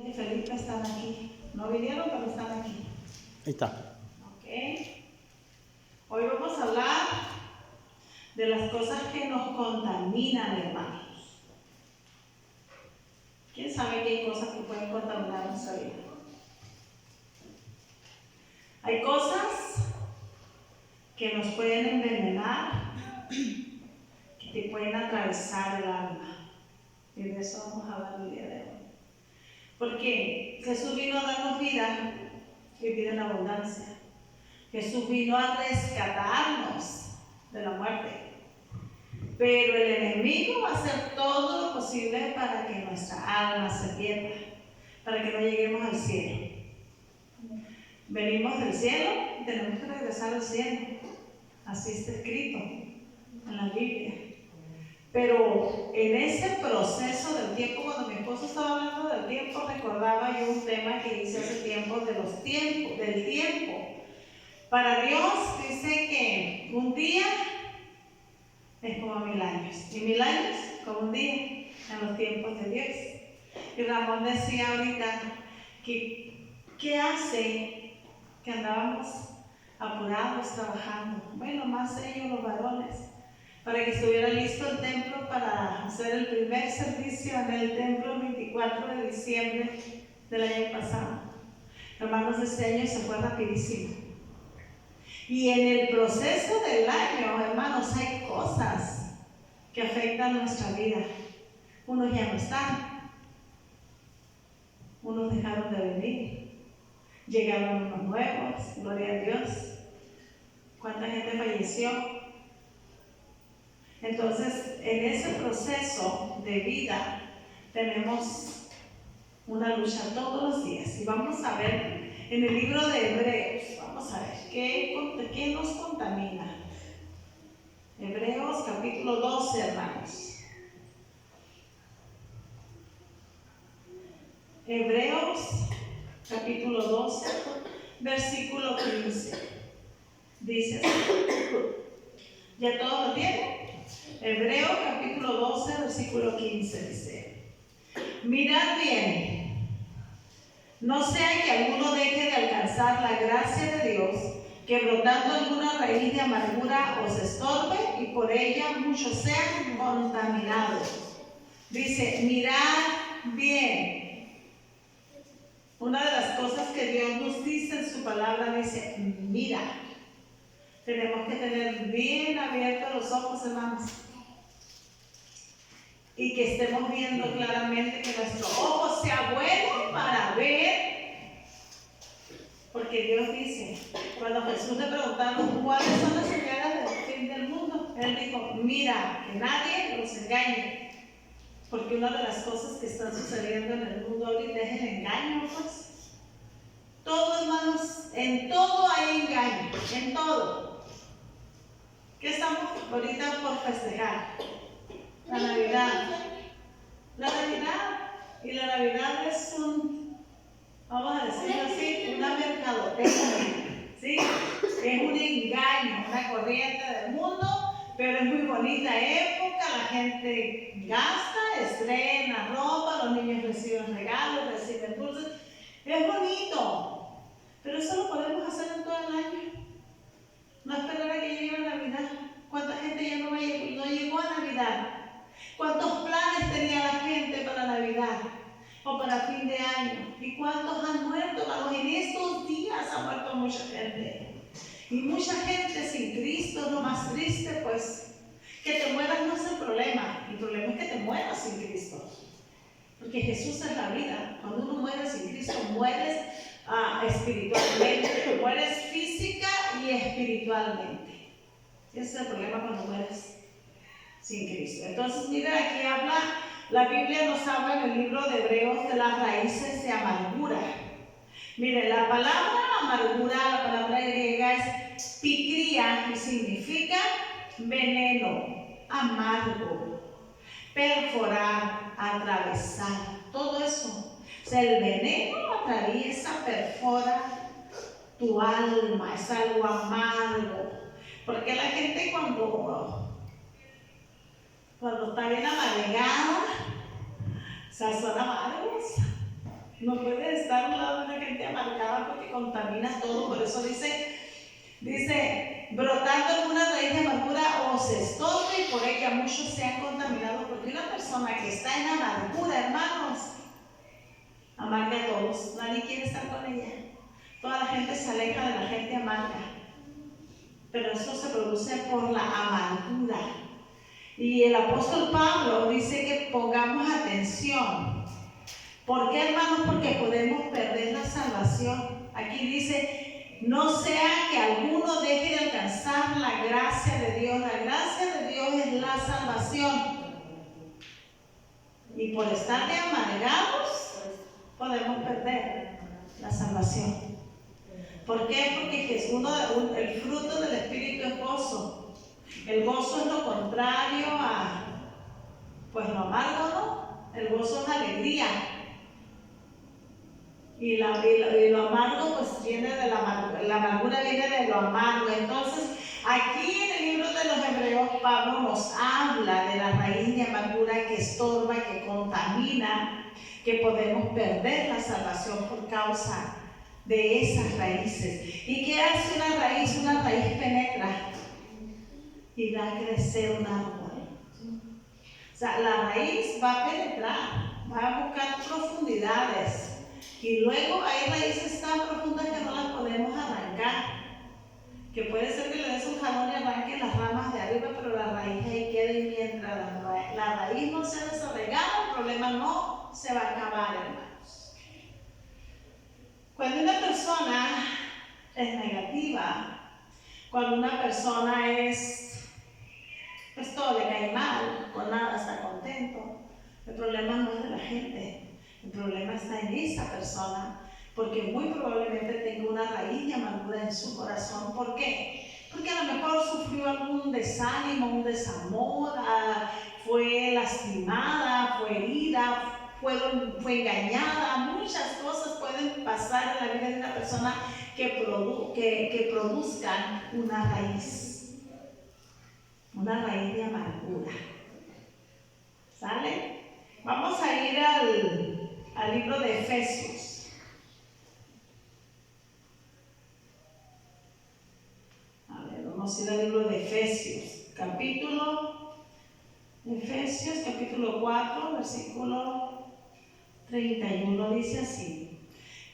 y Felipe están aquí. No vinieron, pero están aquí. Ahí está. Ok. Hoy vamos a hablar de las cosas que nos contaminan, hermanos. ¿Quién sabe qué hay cosas que pueden contaminar nuestra vida? Hay cosas que nos pueden envenenar, que te pueden atravesar el alma. Y de eso vamos a hablar el día de hoy. Porque Jesús vino a darnos vida y vida en abundancia. Jesús vino a rescatarnos de la muerte. Pero el enemigo va a hacer todo lo posible para que nuestra alma se pierda, para que no lleguemos al cielo. Venimos del cielo y tenemos que regresar al cielo. Así está escrito en la Biblia. Pero en ese proceso del tiempo, cuando mi esposo estaba hablando del tiempo, recordaba yo un tema que hice hace tiempo de los tiempos, del tiempo. Para Dios dice que un día es como 1000 años y 1000 años como un día en los tiempos de Dios. Y Ramón decía ahorita que ¿qué hace que andábamos apurados trabajando? Bueno, más ellos los varones, para que estuviera listo el templo para hacer el primer servicio en el templo el 24 de diciembre del año pasado. Hermanos, este año se fue rapidísimo. Y en el proceso del año, hermanos, hay cosas que afectan nuestra vida. Unos ya no están, unos dejaron de venir, llegaron unos nuevos, gloria a Dios. ¿Cuánta gente falleció? Entonces, en ese proceso de vida tenemos una lucha todos los días. Y vamos a ver en el libro de Hebreos, vamos a ver qué nos contamina. Hebreos capítulo 12, hermanos. Hebreos capítulo 12, versículo 15. Dice así. ¿Ya todos lo tienen? Hebreos capítulo 12, versículo 15 dice: mirad bien, no sea que alguno deje de alcanzar la gracia de Dios, que brotando alguna raíz de amargura os estorbe y por ella muchos sean contaminados. Dice, mirad bien. Una de las cosas que Dios nos dice en su palabra dice, mira. Tenemos que tener bien abiertos los ojos, hermanos, y que estemos viendo claramente, que nuestro ojo sea bueno para ver, porque Dios dice, cuando Jesús le preguntaron cuáles son las señales del fin del mundo, Él dijo, mira, que nadie los engañe, porque una de las cosas que están sucediendo en el mundo ahorita es el engaño, pues. Todo, hermanos, en todo hay engaño, en todo. ¿Qué estamos ahorita por festejar? La Navidad. La Navidad. Y la Navidad es vamos a decirlo así, una mercadotecnia, ¿sí? Es un engaño, una corriente del mundo, pero es muy bonita época, la gente gasta, estrena ropa, los niños reciben regalos, reciben dulces. Es bonito, pero eso lo podemos hacer en todo el año. No esperar a que llegue la Navidad. ¿Cuánta gente ya no llegó a Navidad? ¿Cuántos planes tenía la gente para Navidad o para fin de año? ¿Y cuántos han muerto? En estos días ha muerto mucha gente. Y mucha gente sin Cristo, lo más triste, pues, que te mueras no es el problema. El problema es que te mueras sin Cristo. Porque Jesús es la vida. Cuando uno muere sin Cristo, mueres espiritualmente, mueres física y espiritualmente. Ese es el problema cuando mueres sin Cristo. Entonces, mira, aquí la Biblia nos habla en el libro de Hebreos de las raíces de amargura. Mire, la palabra amargura, la palabra griega es pikria, que significa veneno, amargo, perforar, atravesar, todo eso. O sea, el veneno atraviesa, perfora tu alma, es algo amargo. Porque la gente cuando está bien amargada, o sea, son amargos. No puedes estar a un lado de una gente amargada porque contamina todo. Por eso dice, brotando en una raíz de amargura os estorba y por ella muchos se han contaminado. Porque una persona que está en amargura, hermanos, amarga a todos. Nadie quiere estar con ella. Toda la gente se aleja de la gente amarga. Pero eso se produce por la amargura. Y el apóstol Pablo dice que pongamos atención. ¿Por qué, hermanos? Porque podemos perder la salvación. Aquí dice, no sea que alguno deje de alcanzar la gracia de Dios. La gracia de Dios es la salvación. Y por estar de amargados, podemos perder la salvación. ¿Por qué? Porque el fruto del Espíritu es gozo. El gozo es lo contrario a, pues lo amargo, ¿no? El gozo es alegría. Y lo amargo pues viene de la amargura viene de lo amargo. Entonces, aquí en el libro de los Hebreos, Pablo nos habla de la raíz de amargura que estorba, que contamina, que podemos perder la salvación por causa de esas raíces. ¿Y qué hace una raíz? Una raíz penetra y da a crecer un árbol. O sea, la raíz va a penetrar, va a buscar profundidades. Y luego hay raíces tan profundas que no las podemos arrancar. Que puede ser que le des un jalón y arranque las ramas de arriba, pero la raíz ahí queda y mientras la raíz no sea desarraigada, el problema no se va a acabar, hermanos. Cuando una persona es negativa, cuando una persona pues todo le cae mal, con nada está contento, el problema no es de la gente. El problema está en esa persona, porque muy probablemente tenga una raíz de amargura en su corazón. ¿Por qué? Porque a lo mejor sufrió algún desánimo, un desamor, fue lastimada, fue herida, fue engañada. Muchas cosas pueden pasar en la vida de una persona que produzcan una raíz de amargura. ¿Sale? Vamos a ir al libro de Efesios. A ver, vamos a ir al libro de Efesios, capítulo 4, versículo 31, dice así: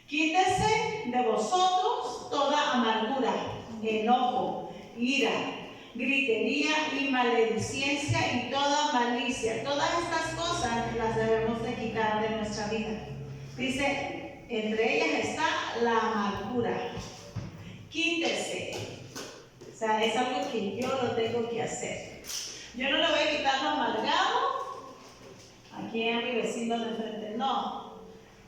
quítese de vosotros toda amargura, enojo, ira, gritería y maledicencia y toda malicia. Todas estas cosas las debemos de quitar de nuestra vida. Dice, entre ellas está la amargura. Quítese. O sea, es algo que yo lo tengo que hacer. Yo no le voy a quitar lo amargado aquí a mi vecino de frente. No,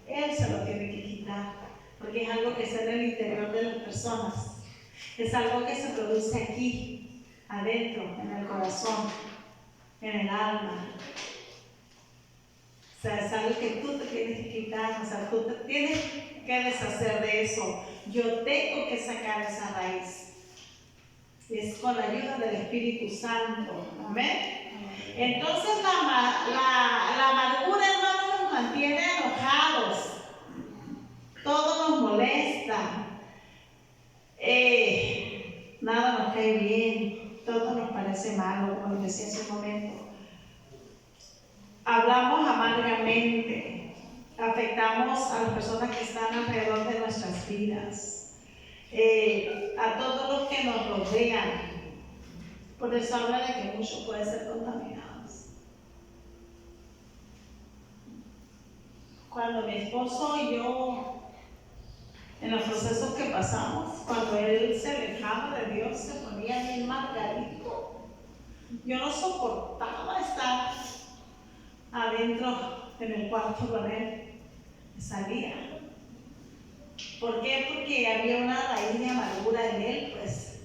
él se lo tiene que quitar, porque es algo que está en el interior de las personas. Es algo que se produce aquí, adentro, en el corazón, en el alma. O sea, es algo que tú te tienes que quitar, o sea, tú te tienes que deshacer de eso. Yo tengo que sacar esa raíz. Es con la ayuda del Espíritu Santo. Amén. Entonces la amargura, hermanos, nos mantiene enojados. Todo nos molesta. Nada nos cae bien. Todo nos parece malo, como les decía hace un momento. Hablamos amargamente. Afectamos a las personas que están alrededor de nuestras vidas. A todos los que nos rodean. Por eso habla de que muchos pueden ser contaminados. Cuando mi esposo y yo, en los procesos que pasamos, cuando él se alejaba de Dios, se ponía bien margarito. Yo no soportaba estar adentro en el cuarto con él. Salía. ¿Por qué? Porque había una raíz de amargura en él, pues.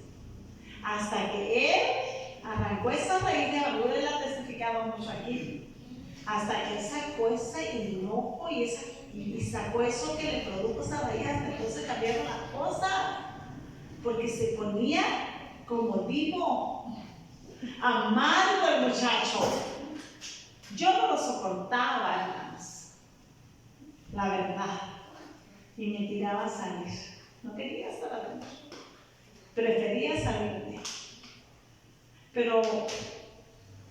Hasta que él arrancó esa raíz de amargura, él la testificaba mucho aquí. Hasta que él sacó ese enojo y sacó eso que le produjo esa raíz, hasta entonces cambiaron las cosas. Porque se ponía, como digo, amargo el muchacho. Yo no lo soportaba, hermanos. la verdad y me tiraba a salir. No quería estar adentro, prefería salirme. Pero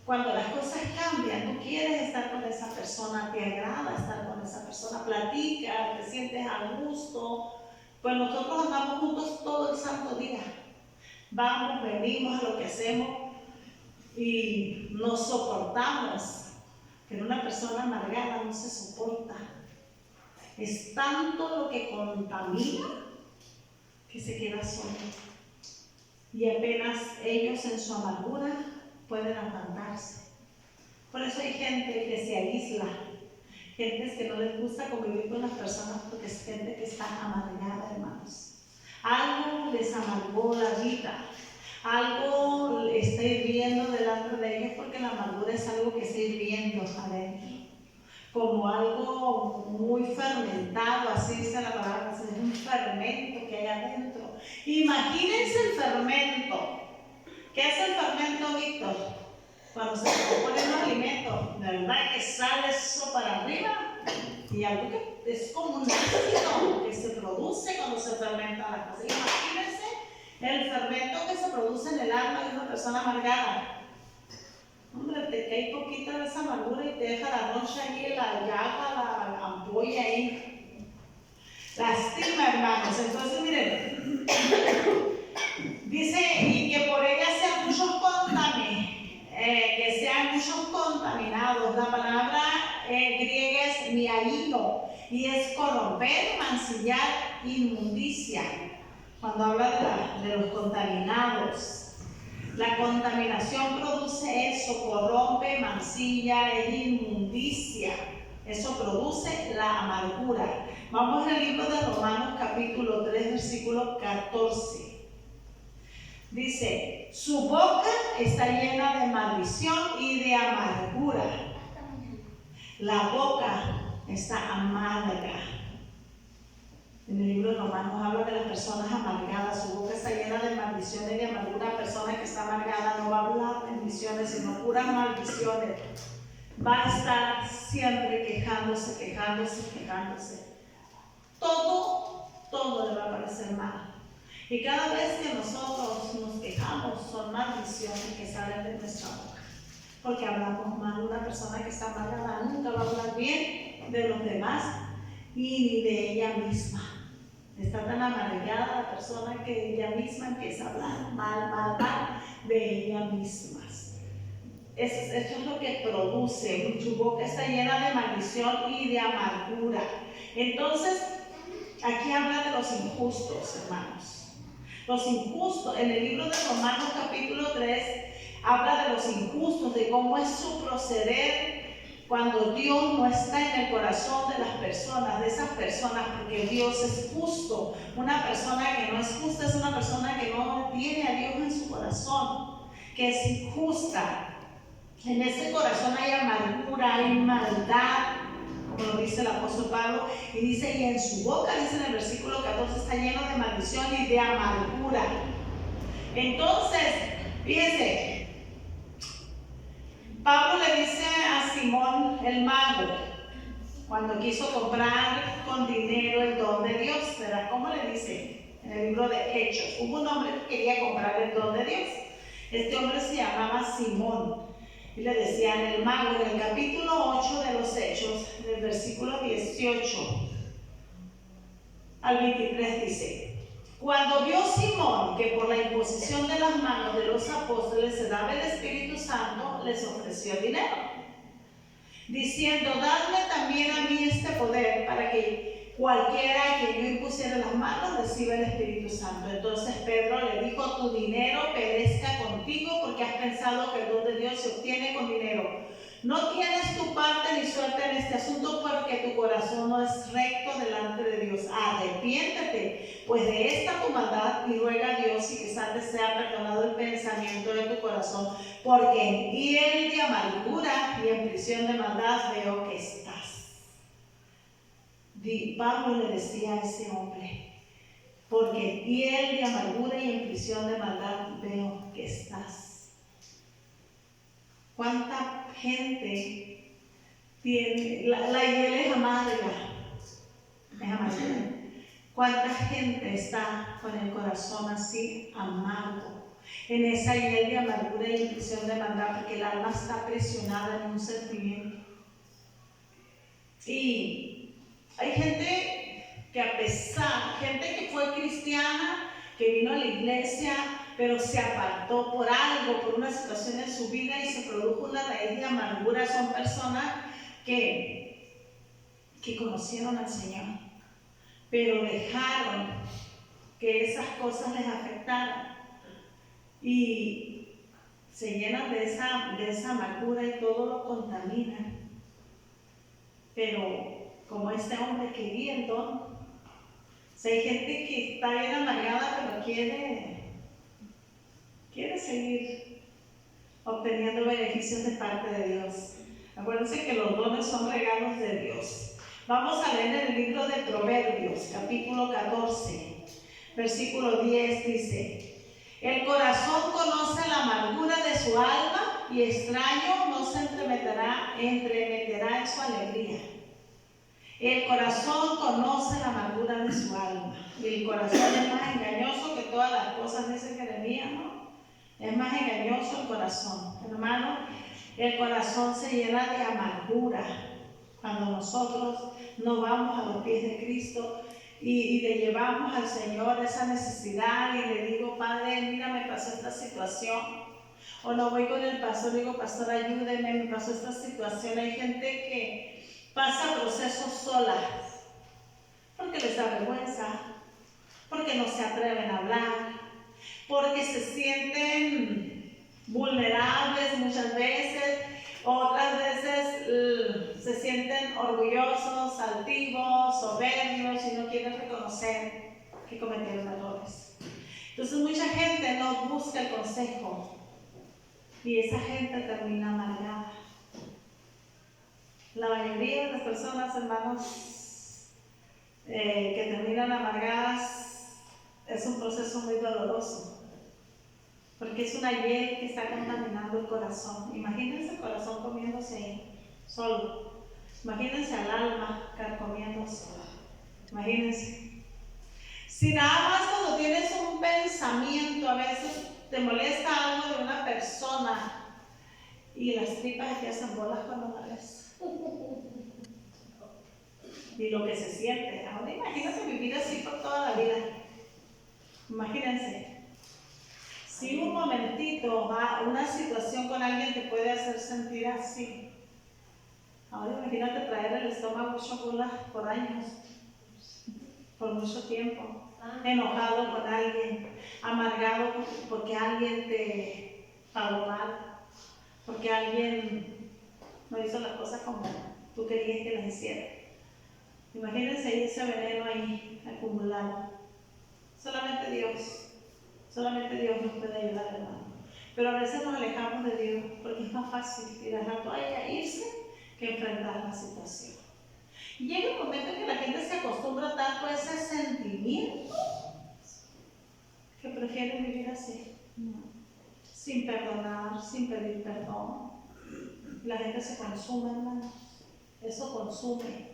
cuando las cosas cambian, tú quieres estar con esa persona, te agrada estar con esa persona, platicas, te sientes a gusto. Pues nosotros andamos juntos todo el santo día. Vamos, venimos a lo que hacemos y nos soportamos. Pero una persona amargada no se soporta. Es tanto lo que contamina que se queda solo. Y apenas ellos en su amargura pueden apartarse. Por eso hay gente que se aísla, gente que no les gusta convivir con las personas porque es gente que está amargada, hermanos. Algo les amargó la vida, algo está hirviendo delante de ellos porque la amargura es algo que está hirviendo adentro. Como algo muy fermentado, así dice la palabra, es un fermento que hay adentro. Imagínense el fermento. ¿Qué es el fermento, Víctor? Cuando se componen los alimentos, de verdad que sale eso para arriba y algo que es como un ácido que se produce cuando se fermentan las cosas. Imagínense el fermento que se produce en el alma de una persona amargada. Hombre, te cae poquita de esa amargura y te deja la roncha ahí, la llaga, la ampolla ahí. Lastima, hermanos. Entonces, miren, dice, y que por ella sean muchos contaminados. La palabra griega es miaino y es corromper, mancillar, inmundicia. Cuando habla de los contaminados. La contaminación produce eso, corrompe, mancilla, es inmundicia. Eso produce la amargura. Vamos al libro de Romanos capítulo 3, versículo 14. Dice, su boca está llena de maldición y de amargura. La boca está amarga. En el libro de Romanos habla de las personas amargadas. Su boca está llena de maldiciones y de amargura. La persona que está amargada no va a hablar bendiciones, sino puras maldiciones. Va a estar siempre quejándose. Todo le va a parecer mal. Y cada vez que nosotros nos quejamos, son maldiciones que salen de nuestra boca. Porque hablamos mal. Una persona que está amargada nunca va a hablar bien de los demás y ni de ella misma. Está tan amargada la persona que ella misma empieza a hablar mal de ella misma. Eso es lo que produce. Su boca está llena de maldición y de amargura. Entonces, aquí habla de los injustos, hermanos. Los injustos, en el libro de Romanos capítulo 3, habla de los injustos, de cómo es su proceder cuando Dios no está en el corazón de las personas, de esas personas, porque Dios es justo. Una persona que no es justa es una persona que no tiene a Dios en su corazón, que es injusta. En ese corazón hay amargura, hay maldad, como lo dice el apóstol Pablo, y dice, y en su boca, dice en el versículo 14, está lleno de maldición y de amargura. Entonces, fíjense, Pablo le dice a Simón el mago, cuando quiso comprar con dinero el don de Dios, ¿verdad? ¿Cómo le dice? En el libro de Hechos, hubo un hombre que quería comprar el don de Dios. Este hombre se llamaba Simón y le decían el mago. En el capítulo 8 de los Hechos, del versículo 18 al 23 dice, cuando vio Simón que por la imposición de las manos de los apóstoles se daba el Espíritu Santo, les ofreció dinero, diciendo, dadme también a mí este poder para que cualquiera que yo impusiera las manos reciba el Espíritu Santo. Entonces Pedro le dijo, tu dinero perezca contigo, porque has pensado que el don de Dios se obtiene con dinero. No tienes tu parte ni suerte en este asunto, porque tu corazón no es recto delante de Dios. Arrepiéntete pues de esta tu maldad y ruega a Dios y quizás te sea perdonado el pensamiento de tu corazón, porque en hiel de amargura y en prisión de maldad veo que estás. Pablo le decía a ese hombre, porque en hiel de amargura y en prisión de maldad veo que estás. ¿Cuánta gente tiene? La hiel es amarga. ¿Cuánta gente está con el corazón así amargo? En esa hiel de amargura y impresión de maldad, porque el alma está presionada en un sentimiento. Y hay gente que a pesar, gente que fue cristiana, que vino a la iglesia, pero se apartó por algo, por una situación en su vida y se produjo una raíz de amargura. Son personas que conocieron al Señor, pero dejaron que esas cosas les afectaran y se llenan de esa amargura y todo lo contaminan. Pero como este hombre queriendo, si hay gente que está bien amargada pero quiere seguir obteniendo beneficios de parte de Dios. Acuérdense que los dones son regalos de Dios. Vamos a leer el libro de Proverbios, capítulo 14, versículo 10, dice: el corazón conoce la amargura de su alma y extraño no se entremeterá en su alegría. El corazón conoce la amargura de su alma y el corazón es más engañoso que todas las cosas, dice Jeremías, ¿no? Es más engañoso el corazón, hermano. El corazón se llena de amargura cuando nosotros no vamos a los pies de Cristo y le llevamos al Señor esa necesidad y le digo: Padre, mira, me pasó esta situación. O no voy con el pastor, le digo: pastor, ayúdeme, me pasó esta situación. Hay gente que pasa procesos solas porque les da vergüenza, porque no se atreven a hablar, porque se sienten vulnerables muchas veces, otras veces se sienten orgullosos, altivos, soberbios y no quieren reconocer que cometieron errores. Entonces mucha gente no busca el consejo y esa gente termina amargada. La mayoría de las personas, hermanos, que terminan amargadas, es un proceso muy doloroso, porque es una hiel que está contaminando el corazón. Imagínense el corazón comiéndose ahí, solo. Imagínense al alma carcomiéndose. Imagínense. Si nada más cuando tienes un pensamiento, a veces te molesta algo de una persona y las tripas te hacen bolas cuando la ves. Y lo que se siente. Ahora imagínate vivir así por toda la vida. Imagínense. Si un momentito va una situación con alguien te puede hacer sentir así. Ahora imagínate traer el estómago hecho bolas por años, por mucho tiempo, enojado con alguien, amargado porque alguien te pagó mal, porque alguien no hizo las cosas como tú querías que las hiciera. Imagínense ahí ese veneno ahí acumulado. Solamente Dios nos puede ayudar, hermano. Pero a veces nos alejamos de Dios porque es más fácil tirar la toalla e irse que enfrentar la situación. Y llega un momento en que la gente se acostumbra tanto a ese sentimiento que prefiere vivir así, sin perdonar, sin pedir perdón. La gente se consume, hermanos. Eso consume.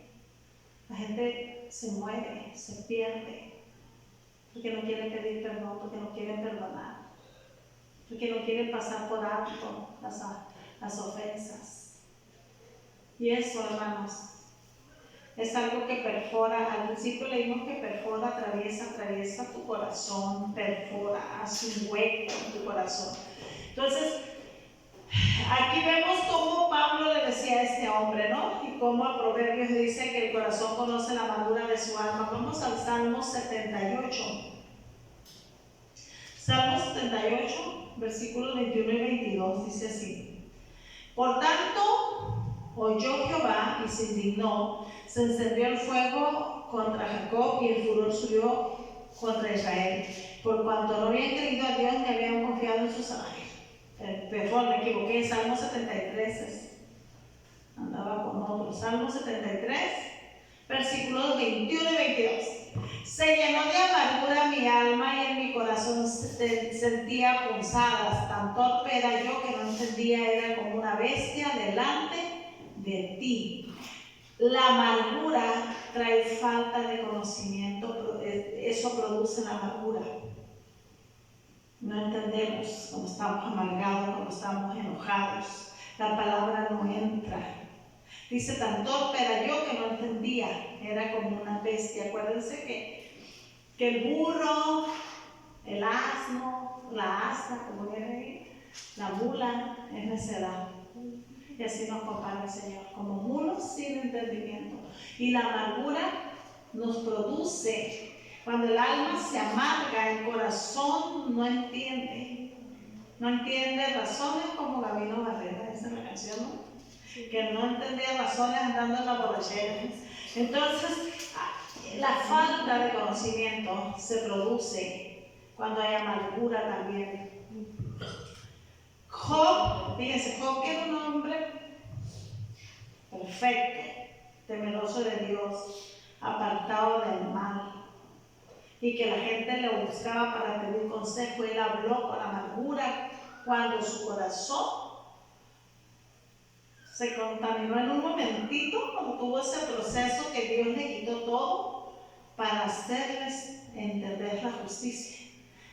La gente se muere, se pierde, porque no quieren pedir perdón, porque no quieren perdonar, porque no quieren pasar por alto las ofensas. Y eso, hermanos, es algo que perfora. Al principio leímos que perfora, atraviesa tu corazón, perfora, hace un hueco en tu corazón. Entonces, aquí vemos cómo Pablo le decía a este hombre, ¿no? Y cómo el Proverbios dice que el corazón conoce la amargura de su alma. Vamos al Salmo 78. Salmo 78, versículos 21 y 22, dice así: por tanto, oyó Jehová y se indignó, se encendió el fuego contra Jacob y el furor subió contra Israel, por cuanto no habían creído a Dios ni habían confiado en sus ángeles. Perdón, me equivoqué, Salmo 73, andaba con otro. Salmo 73, versículos 21 y 22. Se llenó de amargura mi alma y en mi corazón sentía punzadas. Tan torpe era yo que no entendía, era como una bestia delante de ti. La amargura trae falta de conocimiento, eso produce la amargura. No entendemos cuando estamos amargados, cuando estamos enojados. La palabra no entra. Dice, tan torpe era yo que no entendía. Era como una bestia. Acuérdense que el burro, el asno, la asna, como viene ahí, la mula, es necedad. Y así nos compara el Señor, como mulos sin entendimiento. Y la amargura nos produce, cuando el alma se amarga, el corazón no entiende razones como Gabino Barrera, esa es la canción, ¿no? Que no entendía razones andando en la borrachera. Entonces, la falta de conocimiento se produce cuando hay amargura también. Job, fíjense, Job que era un hombre perfecto, temeroso de Dios, apartado del mal, y que la gente le buscaba para pedir consejo. Él habló con amargura cuando su corazón se contaminó en un momentito, cuando tuvo ese proceso que Dios le quitó todo para hacerles entender la justicia.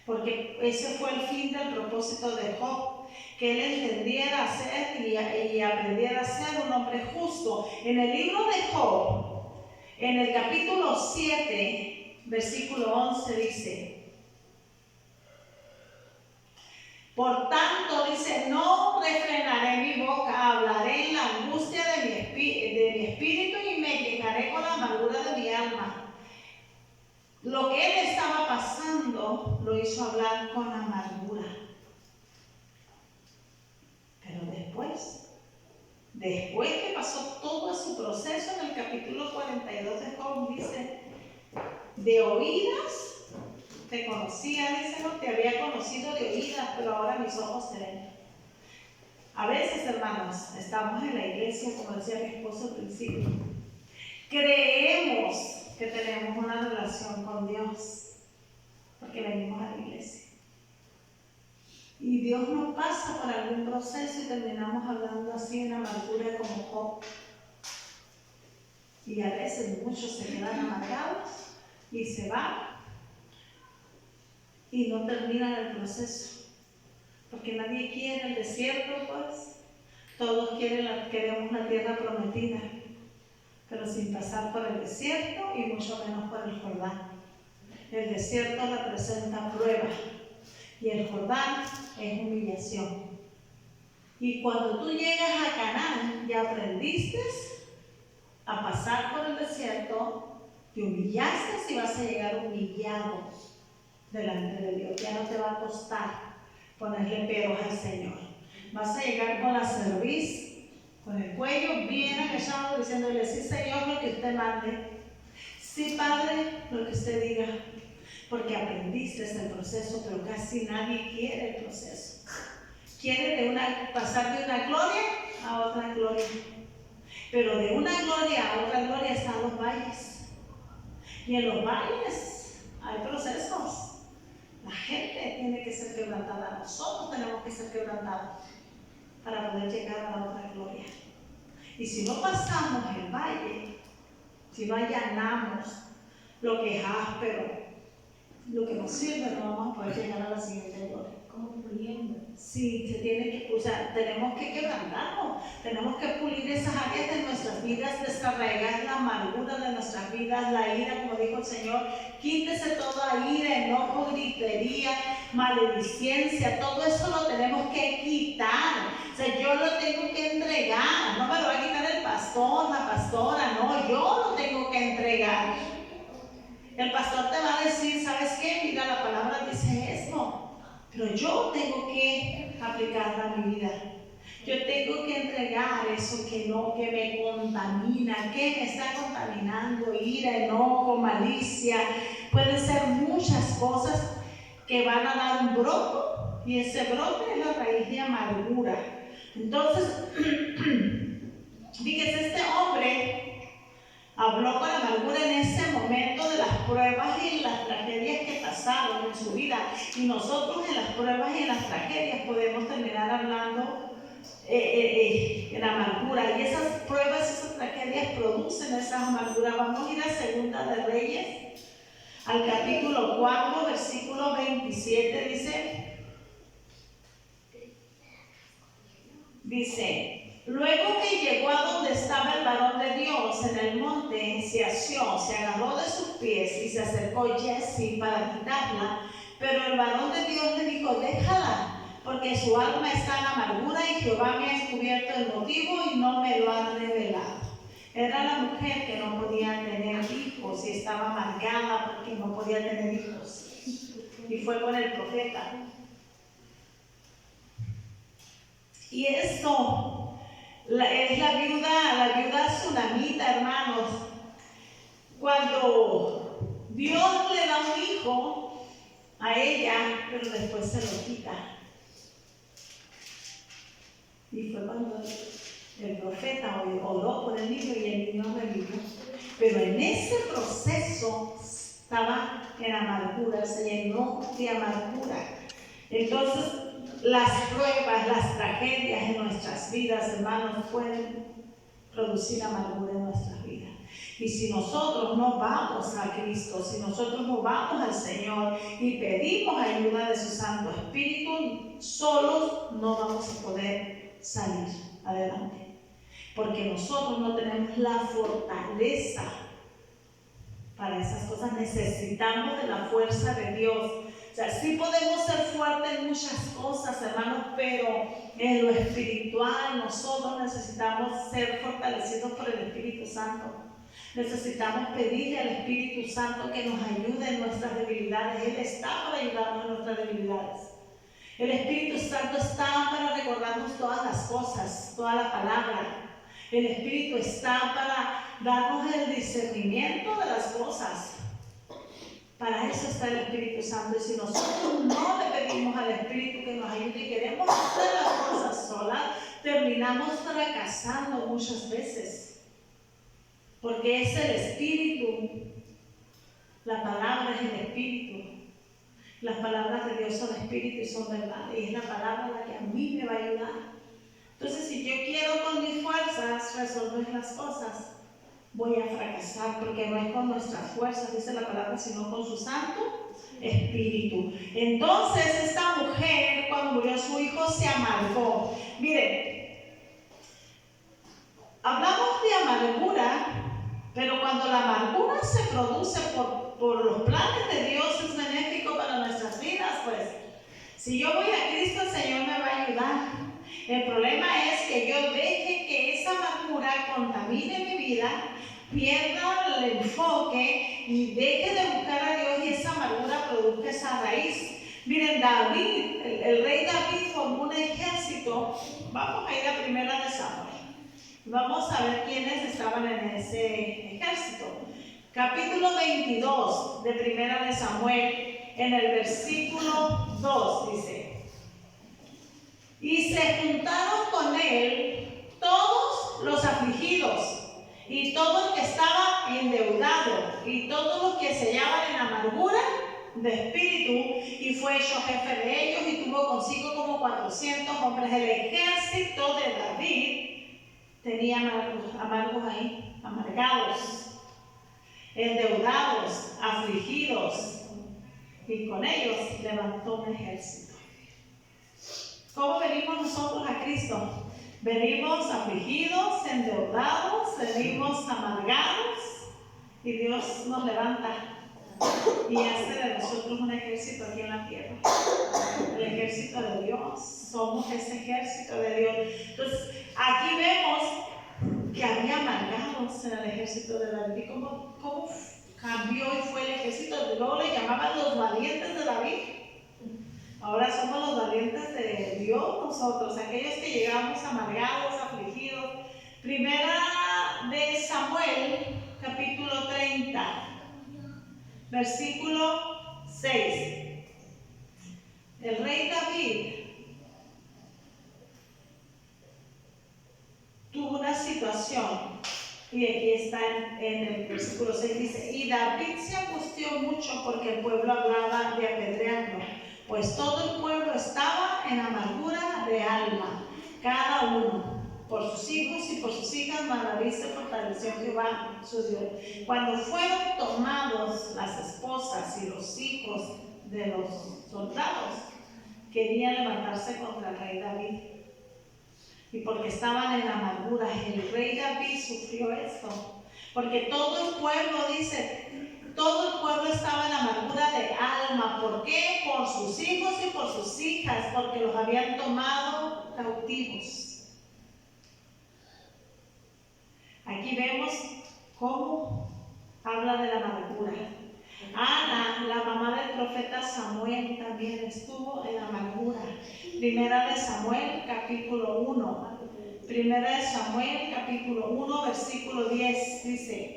Porque ese fue el fin del propósito de Job, que él entendiera a ser y aprendiera a ser un hombre justo. En el libro de Job, en el capítulo 7, versículo 11 dice, por tanto, dice, no refrenaré mi boca, hablaré en la angustia de mi espíritu y me quejaré con la amargura de mi alma. Lo que él estaba pasando lo hizo hablar con amargura. Pero después que pasó todo su proceso, en el capítulo 42 de Job dice, de oídas te conocía, dice, no te había conocido de oídas, pero ahora mis ojos te ven. A veces, hermanos, estamos en la iglesia, como decía mi esposo al principio, creemos que tenemos una relación con Dios, porque venimos a la iglesia. Y Dios nos pasa por algún proceso y terminamos hablando así en amargura como Job. Y a veces muchos se quedan amargados y se van y no terminan el proceso. Porque nadie quiere el desierto, pues. Todos queremos la tierra prometida, pero sin pasar por el desierto y mucho menos por el Jordán. El desierto representa prueba y el Jordán es humillación. Y cuando tú llegas a Canaán, ya aprendiste a pasar por el desierto, te humillaste y vas a llegar humillado delante de Dios. Ya no te va a costar ponerle peros al Señor. Vas a llegar con la cerviz, con el cuello bien agachado, diciéndole, sí Señor, lo que usted mande. Sí Padre, lo que usted diga. Porque aprendiste el proceso, pero casi nadie quiere el proceso. Quiere pasar de una gloria a otra gloria. Pero de una gloria a otra gloria están los valles. Y en los valles hay procesos. La gente tiene que ser quebrantada. Nosotros tenemos que ser quebrantados para poder llegar a la otra gloria. Y si no pasamos el valle, si no allanamos lo que es áspero, lo que nos sirve, no vamos a poder llegar a la siguiente gloria. Como puliendo. Sí, tenemos que quebrantarnos, tenemos que pulir esas áreas de nuestras vidas, desarraigar la amargura de nuestras vidas, la ira, como dijo el Señor. Quítese toda ira, enojo, gritería, maledicencia, todo eso lo tenemos que quitar. O sea, yo lo tengo que entregar, no me lo va a quitar el pastor, la pastora, no, yo lo tengo que entregar. El pastor te va a decir, ¿sabes qué? Mira, la palabra dice esto. Pero yo tengo que aplicarla a mi vida. Yo tengo que entregar eso que me contamina, que me está contaminando, ira, enojo, malicia. Pueden ser muchas cosas que van a dar un brote, y ese brote es la raíz de amargura. Entonces, fíjese, este hombre habló con amargura en ese momento de las pruebas y las tragedias que pasaron en su vida. Y nosotros en las pruebas y en las tragedias podemos terminar hablando en amargura. Y esas pruebas y esas tragedias producen esa amargura. Vamos a ir a Segunda de Reyes. al capítulo 4, versículo 27, dice, luego que llegó a donde estaba el varón de Dios en el monte, se asió, se agarró de sus pies y se acercó Jesse para quitarla, pero el varón de Dios le dijo, déjala, porque su alma está en amargura y Jehová me ha descubierto el motivo y no me lo ha revelado. Era la mujer que no podía tener hijos y estaba amargada porque no podía tener hijos. Y fue con el profeta. Y esto es la viuda tsunamita, hermanos. Cuando Dios le da un hijo a ella, pero después se lo quita. Y fue cuando el profeta oró por el niño y el niño revivió. Pero en ese proceso estaba en amargura, se llenó de amargura. Entonces, las pruebas, las tragedias en nuestras vidas, hermanos, pueden producir amargura en nuestras vidas. Y si nosotros no vamos a Cristo, si nosotros no vamos al Señor y pedimos ayuda de su Santo Espíritu, solos no vamos a poder salir adelante. Porque nosotros no tenemos la fortaleza para esas cosas. Necesitamos de la fuerza de Dios. O sea, sí podemos ser fuertes en muchas cosas, hermanos, pero en lo espiritual nosotros necesitamos ser fortalecidos por el Espíritu Santo. Necesitamos pedirle al Espíritu Santo que nos ayude en nuestras debilidades. Él está para ayudarnos en nuestras debilidades. El Espíritu Santo está para recordarnos todas las cosas, toda la palabra. El Espíritu está para darnos el discernimiento de las cosas. Para eso está el Espíritu Santo. Y si nosotros no le pedimos al Espíritu que nos ayude y queremos hacer las cosas solas, terminamos fracasando muchas veces. Porque es el Espíritu. La palabra es el Espíritu. Las palabras de Dios son Espíritu y son verdad. Y es la palabra la que a mí me va a ayudar. Entonces, si yo quiero con mis fuerzas resolver las cosas, voy a fracasar, porque no es con nuestras fuerzas, dice la palabra, sino con su Santo Espíritu. Entonces, esta mujer, cuando murió su hijo, se amargó. Miren, hablamos de amargura, pero cuando la amargura se produce por los planes de Dios, es benéfico para nuestras vidas, pues. Si yo voy a Cristo, el Señor me va a ayudar. El problema es que yo deje que esa amargura contamine mi vida, pierda el enfoque y deje de buscar a Dios y esa amargura produzca esa raíz. Miren, David, el rey David formó un ejército. Vamos a ir a Primera de Samuel. Vamos a ver quiénes estaban en ese ejército. Capítulo 22 de Primera de Samuel, en el versículo 2 dice: y se juntaron con él todos los afligidos, y todo el que estaba endeudado, y todos los que se hallaban en amargura de espíritu, y fue hecho jefe de ellos, y tuvo consigo como 400 hombres. El ejército de David tenía amargos ahí, amargados, endeudados, afligidos, y con ellos levantó un ejército. ¿Cómo venimos nosotros a Cristo? Venimos afligidos, endeudados, venimos amargados, y Dios nos levanta y hace de nosotros un ejército aquí en la tierra. El ejército de Dios, somos ese ejército de Dios. Entonces, aquí vemos que había amargados en el ejército de David. ¿Cómo cambió y fue el ejército? Luego le llamaban los valientes de David. Ahora somos los valientes de Dios nosotros, aquellos que llegamos amargados, afligidos. Primera de Samuel, capítulo 30, versículo 6. El rey David tuvo una situación, y aquí está en el versículo 6, dice: y David se angustió mucho porque el pueblo hablaba de apedrearlo, pues todo el pueblo estaba en amargura de alma, cada uno por sus hijos y por sus hijas, mas David se fortaleció en Jehová su Dios. Cuando fueron tomados las esposas siervas y los hijos de los soldados querían levantarse contra el rey David. Y porque estaban en amargura, el rey David sufrió esto. Porque todo el pueblo, dice, todo el pueblo estaba en amargura de alma. ¿Por qué? Por sus hijos y por sus hijas, porque los habían tomado cautivos. Aquí vemos cómo habla de la amargura. Ana, la mamá del profeta Samuel, también estuvo en amargura. Primera de Samuel, capítulo 1. Primera de Samuel, capítulo 1, versículo 10, dice: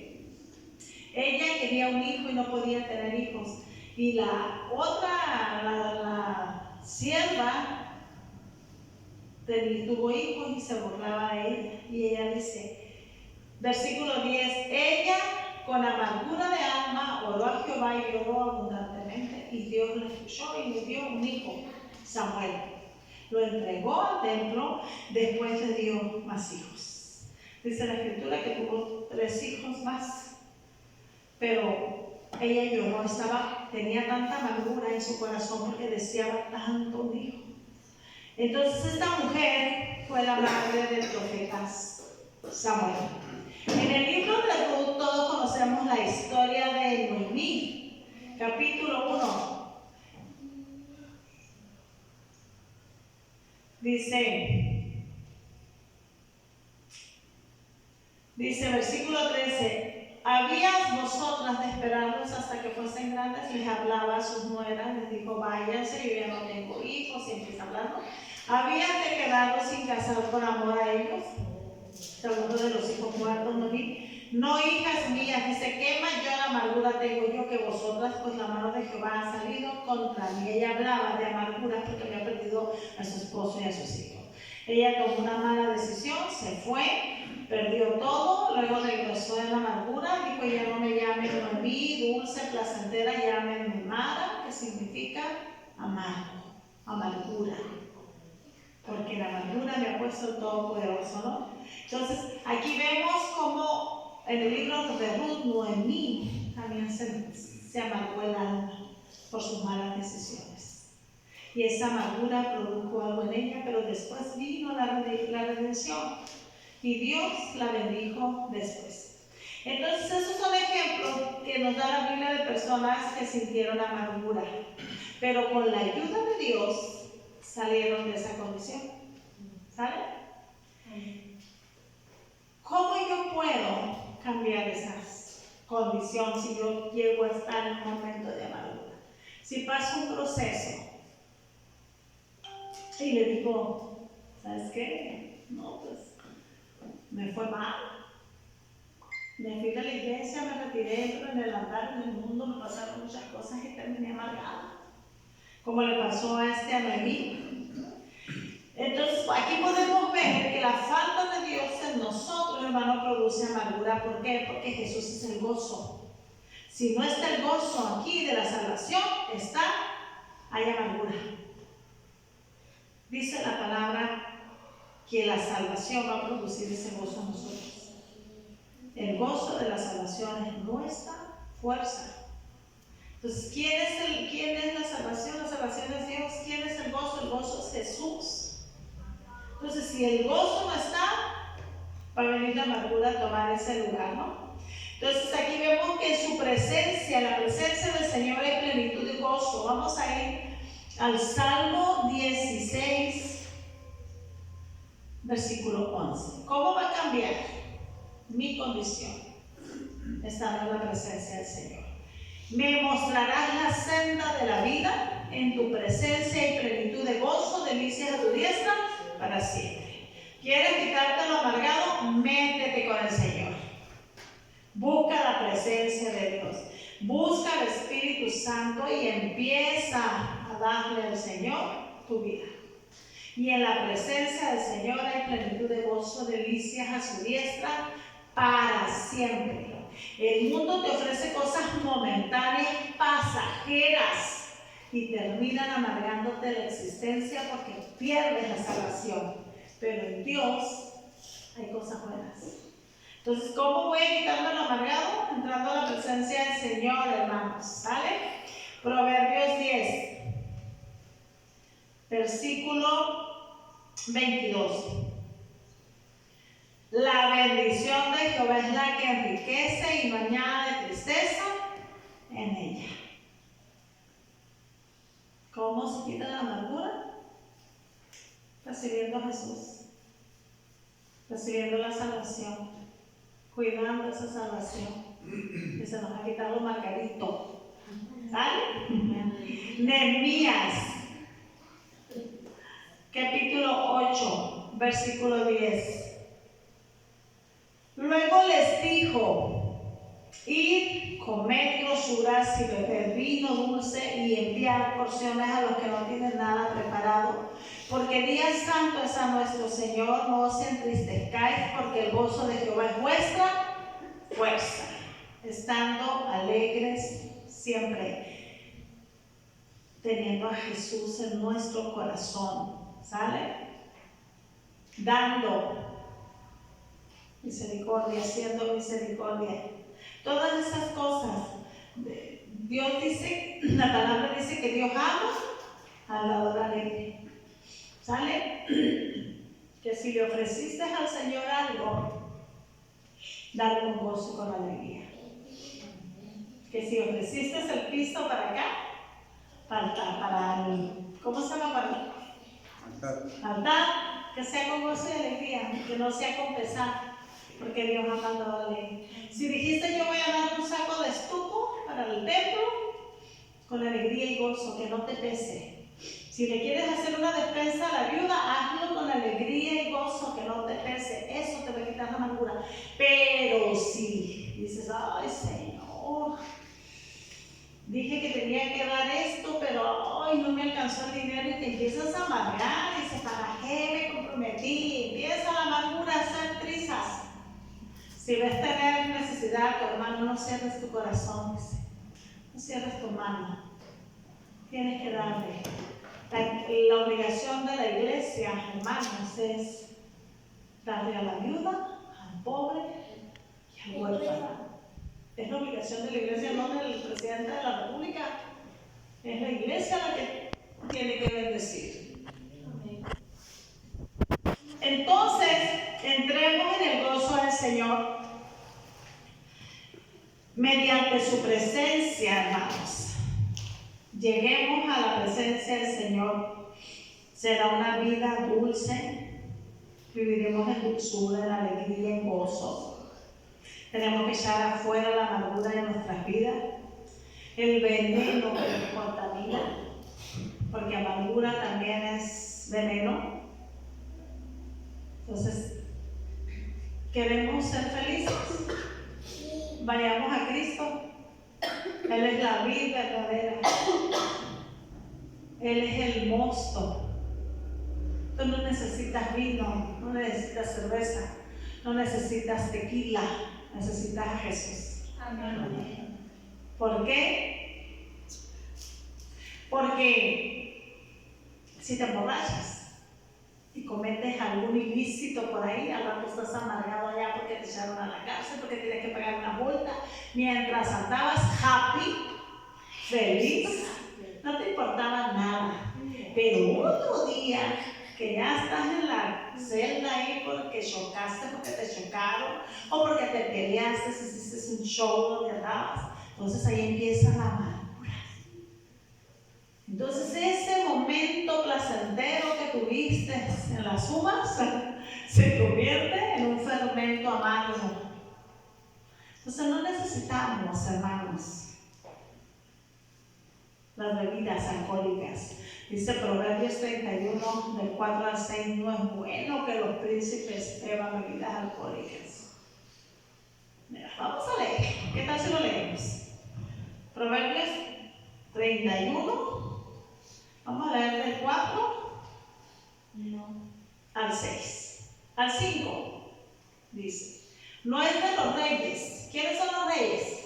ella quería un hijo y no podía tener hijos. Y la otra, la sierva, tuvo hijos y se burlaba de ella. Y ella dice, versículo 10, ella con amargura de alma oró a Jehová y lloró abundantemente. Y Dios le escuchó y le dio un hijo, Samuel. Lo entregó al templo, después le dio más hijos. Dice la escritura que tuvo 3 hijos más. Pero ella lloró, tenía tanta amargura en su corazón porque deseaba tanto un hijo. Entonces esta mujer fue la madre del profeta Samuel. En el libro de Ruth todos conocemos la historia de Noemí, capítulo 1. Dice versículo 13, habías vosotras de esperarlos hasta que fuesen grandes, les hablaba a sus nueras, les dijo, váyanse, yo ya no tengo hijos, y empieza hablando. Habías de quedarlos sin casar por amor a ellos, segundo de los hijos muertos, no, hijas mías, dice, qué mayor amargura tengo yo que vosotras, pues la mano de Jehová ha salido contra mí. Ella hablaba de amargura porque había perdido a su esposo y a sus hijos. Ella tomó una mala decisión, se fue, perdió todo, luego regresó en la amargura, dijo, ya no me llamen Noemí, dulce, placentera, llámenme Mara, que significa amargo, amargura. Porque la amargura me ha puesto el Todopoderoso, ¿no? Entonces, aquí vemos cómo en el libro de Ruth, Noemí también se amargó el alma por sus malas decisiones. Y esa amargura produjo algo en ella, pero después vino la redención. Y Dios la bendijo después. Entonces, esos son ejemplos que nos da la Biblia de personas que sintieron amargura. Pero con la ayuda de Dios, salieron de esa condición. ¿Sale? ¿Cómo yo puedo cambiar esa condición si yo llego a estar en un momento de amargura? Si paso un proceso y le digo, ¿sabes qué? No, pues me fue mal. Me fui de la iglesia, me retiré, pero en el andar en el mundo me pasaron muchas cosas y terminé amargada. Como le pasó a Noemí. Entonces, aquí podemos ver que la falta de Dios en nosotros, hermano, produce amargura. ¿Por qué? Porque Jesús es el gozo. Si no está el gozo aquí de la salvación, hay amargura. Dice la palabra que la salvación va a producir ese gozo en nosotros. El gozo de la salvación es nuestra fuerza. Entonces, ¿quién es la salvación? La salvación es Dios. ¿Quién es el gozo? El gozo es Jesús. Entonces, si el gozo no está, va a venir la amargura a tomar ese lugar, ¿no? Entonces, aquí vemos que en su presencia, la presencia del Señor, hay plenitud de gozo. Vamos a ir al Salmo 16, versículo 11. ¿Cómo va a cambiar mi condición estando en la presencia del Señor? Me mostrarás la senda de la vida, en tu presencia y plenitud de gozo, delicias a tu diestra para siempre. ¿Quieres quitarte lo amargado? Métete con el Señor. Busca la presencia de Dios. Busca al Espíritu Santo y empieza a darle al Señor tu vida. Y en la presencia del Señor hay plenitud de gozo, delicias a su diestra para siempre. El mundo te ofrece cosas momentáneas, pasajeras, y terminan amargándote la existencia porque pierdes la salvación. Pero en Dios hay cosas buenas. Entonces, ¿cómo voy a quitarme lo amargado? Entrando a la presencia del Señor, hermanos. ¿Sale? Proverbios 10, versículo 22. La bendición de Jehová es la que enriquece y no añade tristeza en ella. ¿Cómo se quita la amargura? Recibiendo a Jesús, recibiendo la salvación, cuidando esa salvación, que se nos va a quitar lo margarito. ¿Sale? Nehemías, capítulo 8, versículo 10. Luego les dijo: id, comed grosuras y beber vino dulce y enviar porciones a los que no tienen nada preparado, porque día santo es a nuestro Señor. No os entristezcáis, porque el gozo de Jehová es vuestra fuerza, estando alegres siempre, teniendo a Jesús en nuestro corazón. ¿Sale? Dando misericordia, haciendo misericordia. Todas esas cosas. Dios dice, la palabra dice que Dios ama al dador alegre. ¿Sale? Que si le ofreciste al Señor algo, dale con gozo y con alegría. Que si ofreciste el piso para acá, para el, ¿cómo se llama? Para el altar, que sea con gozo y alegría, que no sea con pesar. Porque Dios ha mandado a ley. Si dijiste yo voy a dar un saco de estuco para el templo, con alegría y gozo, que no te pese. Si le quieres hacer una despensa a la viuda, hazlo con alegría y gozo, que no te pese. Eso te va a quitar la amargura. Pero si dices, ay Señor, dije que tenía que dar esto, pero ay, no me alcanzó el dinero, y te empiezas a amargar y dices, ¿para qué me comprometí? Empieza la amargura a hacer trizas. Si ves tener necesidad, tu hermano, no cierres tu corazón, dice. No cierres tu mano. Tienes que darle. La obligación de la iglesia, hermanos, es darle a la viuda, al pobre y al huérfano. Es la obligación de la iglesia, no del presidente de la república. Es la iglesia la que tiene que bendecir. Entonces, entremos en el gozo del Señor mediante su presencia, hermanos. Lleguemos a la presencia del Señor. Será una vida dulce. Viviremos en dulzura, en alegría, en gozo. Tenemos que echar afuera la amargura de nuestras vidas, el veneno que nos contamina, porque amargura también es veneno. Entonces, ¿queremos ser felices? Vayamos a Cristo. Él es la vid verdadera. Él es el mosto. Tú no necesitas vino, no necesitas cerveza, no necesitas tequila, necesitas a Jesús. Amén. ¿Por qué? Porque si te emborrachas y cometes algún ilícito por ahí, al rato estás amargado allá porque te echaron a la cárcel, porque tienes que pagar una multa, mientras andabas happy, feliz, no te importaba nada. Pero otro día que ya estás en la celda ahí porque chocaste, porque te chocaron, o porque te peleaste, hiciste un show donde andabas, entonces ahí empieza la amargura. Entonces ese momento placentero que tuviste en las uvas se convierte en un fermento amargo. Entonces no necesitamos, hermanos, las bebidas alcohólicas. Dice Proverbios 31, del 4 al 6, no es bueno que los príncipes beban bebidas alcohólicas. Mira, vamos a leer. ¿Qué tal si lo leemos? Proverbios 31. Vamos a leer del 4 al 6. Al 5 dice: no es de los reyes. ¿Quiénes son los reyes?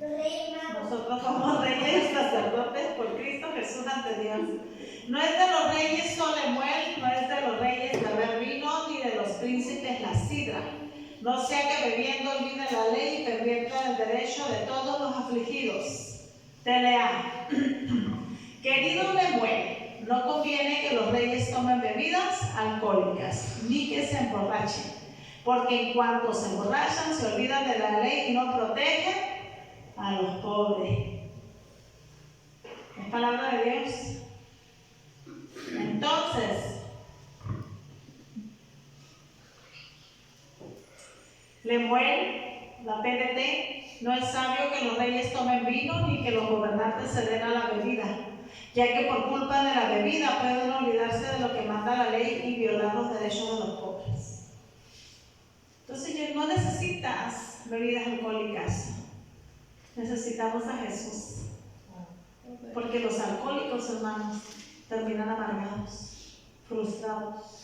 Los reyes magos. Nosotros somos reyes y sacerdotes por Cristo Jesús ante Dios. No es de los reyes Solemuel, no es de los reyes beber vino, ni de los príncipes la sidra, no sea que bebiendo olvide la ley y pervierta el derecho de todos los afligidos. Telea. Querido Lemuel, no conviene que los reyes tomen bebidas alcohólicas, ni que se emborrachen, porque en cuanto se emborrachan se olvidan de la ley y no protegen a los pobres. Es palabra de Dios. Entonces, Lemuel, la PDT, no es sabio que los reyes tomen vino ni que los gobernantes se den a la bebida, ya que por culpa de la bebida pueden olvidarse de lo que manda la ley y violar los derechos de los pobres. Entonces, no necesitas bebidas alcohólicas, necesitamos a Jesús. Porque los alcohólicos, hermanos, terminan amargados, frustrados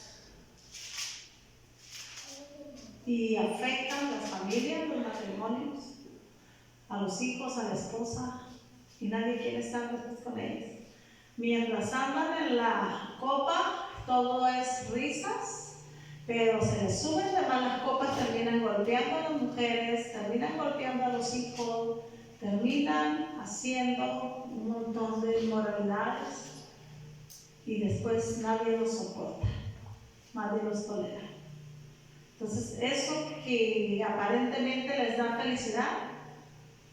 y afectan las familias, los matrimonios, a los hijos, a la esposa, y nadie quiere estar después con ellos. Mientras andan en la copa, todo es risas, pero se les suben de malas copas, terminan golpeando a las mujeres, terminan golpeando a los hijos, terminan haciendo un montón de inmoralidades y después nadie los soporta, nadie los tolera. Entonces, eso que aparentemente les da felicidad,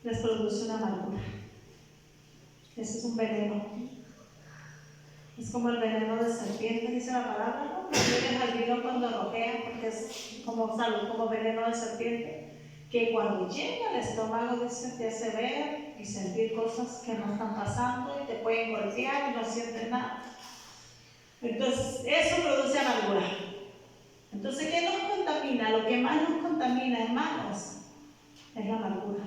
les produce una amargura. Eso es un veneno. Es como el veneno de serpiente, dice la palabra, ¿no? Prefieres al vino cuando rojea, porque es como salud, como veneno de serpiente, que cuando llega al estómago, dice, te hace ver y sentir cosas que no están pasando y te pueden golpear y no sientes nada. Entonces, eso produce amargura. Entonces, ¿qué nos contamina? Lo que más nos contamina, hermanos, es la amargura.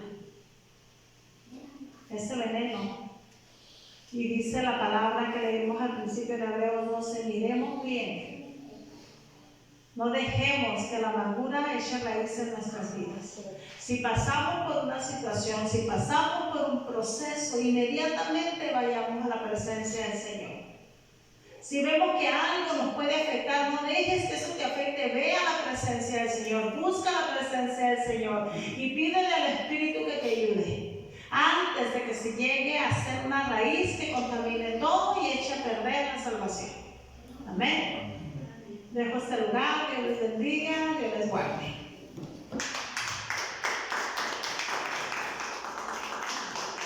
Ese veneno. Y dice la palabra que leímos al principio de Hebreos 12, miremos bien. No dejemos que la amargura eche raíz en nuestras vidas. Si pasamos por una situación, si pasamos por un proceso, inmediatamente vayamos a la presencia del Señor. Si vemos que algo nos puede afectar, no dejes que eso te afecte. Ve a la presencia del Señor, busca la presencia del Señor y pídele al Espíritu que te ayude antes de que se llegue a ser una raíz que contamine todo y eche a perder la salvación. Amén. Dejo este lugar, Dios les bendiga, Dios les guarde.